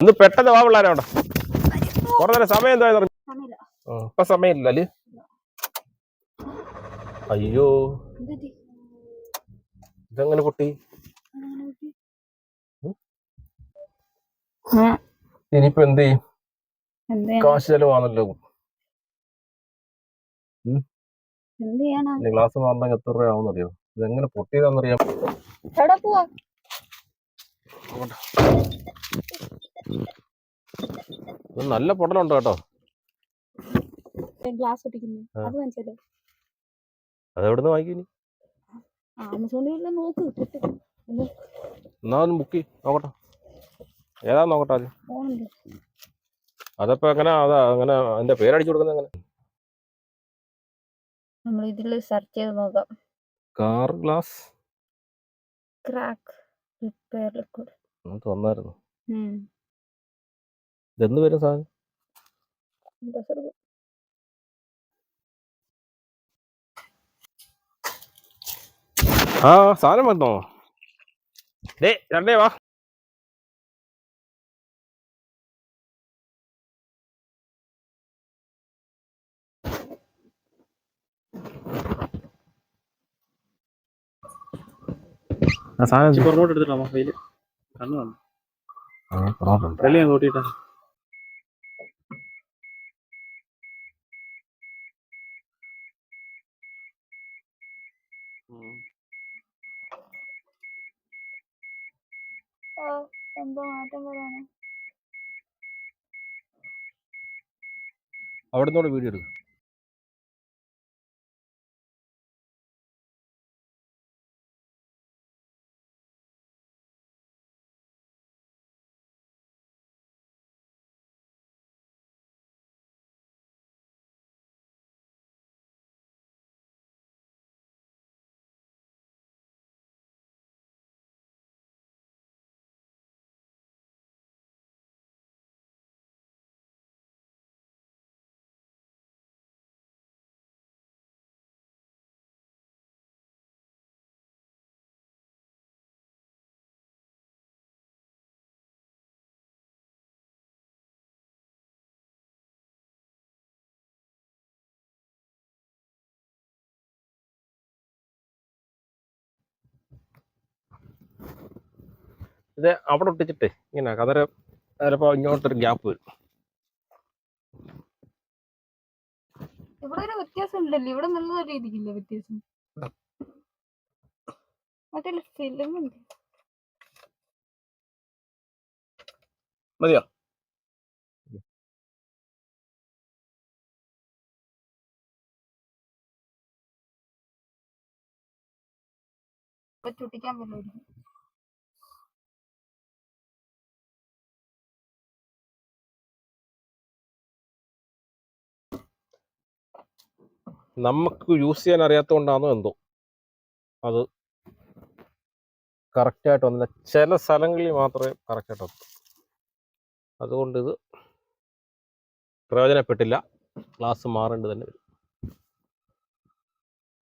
ഒന്ന് പെട്ടെന്ന് വാ പിള്ളേരോടെ കുറെ നേരം സമയം എന്താ ഇപ്പൊ സമയമില്ല അല്ലേ? അയ്യോ ഇതെങ്ങനെ പൊട്ടി? ഇനിയിപ്പോ എന്ത് ചെയ്യും? കാശ് ചെലവാണല്ലോ. ഗ്ലാസ് മാറണമെങ്കിൽ എത്ര രൂപ ആവുന്നറിയോ? ഇതെങ്ങനെ പൊട്ടിയതാണെന്നറിയാം. നല്ല പൊട്ടലുണ്ടോ കേട്ടോ. അതെവിടുന്ന് വാങ്ങിക്കും? എന്നാ ഒന്ന് ബുക്ക് നോക്കട്ടെ, ഏതാ നോക്കട്ടെ അത്. അതപ്പോ എങ്ങനെ അങ്ങനെ അതിന്റെ പേരടിച്ചു കൊടുക്കുന്നത് എങ്ങനെ? നമ്മൾ ഇതില് സെർച്ച് ചെയ്ത് നോക്കാം. Car glass crack repair liquid തന്നായിരുന്നു. ഇതെന്ന് വരും സാധനം? ആ സാധനം വന്നോ? രണ്ടേ വാ. എടുത്തിട്ടാ കയ്യില് കണ്ണു വന്നു വെള്ളിയാ കൂട്ടിയിട്ടാ. എന്തോ മാറ്റം വരാണ്. അവിടുന്നോട് വീഡിയോ എടുക്കും. ഇത് അവിടെ ഒട്ടിച്ചിട്ടേ ഇങ്ങനെ കതര ചിലപ്പോ ഇങ്ങോട്ടൊരു ഗ്യാപ്പ് വരും. ഇവിടെ ഒരു വ്യത്യാസം ഉണ്ടല്ലോ, ഇവിടെ നല്ല രീതിക്കില്ല വ്യത്യാസം. മറ്റേ ഫിലിം ഉണ്ട്. മതിയോ? ചുട്ടിക്കാൻ പറ്റും. നമുക്ക് യൂസ് ചെയ്യാൻ അറിയാത്തതുകൊണ്ടാണോ എന്തോ അത് കറക്റ്റായിട്ട് വന്നില്ല. ചില സ്ഥലങ്ങളിൽ മാത്രമേ കറക്റ്റായിട്ട് വന്നു. അതുകൊണ്ട് ഇത് പ്രയോജനപ്പെട്ടില്ല. ഗ്ലാസ് മാറേണ്ടി തന്നെ വരും.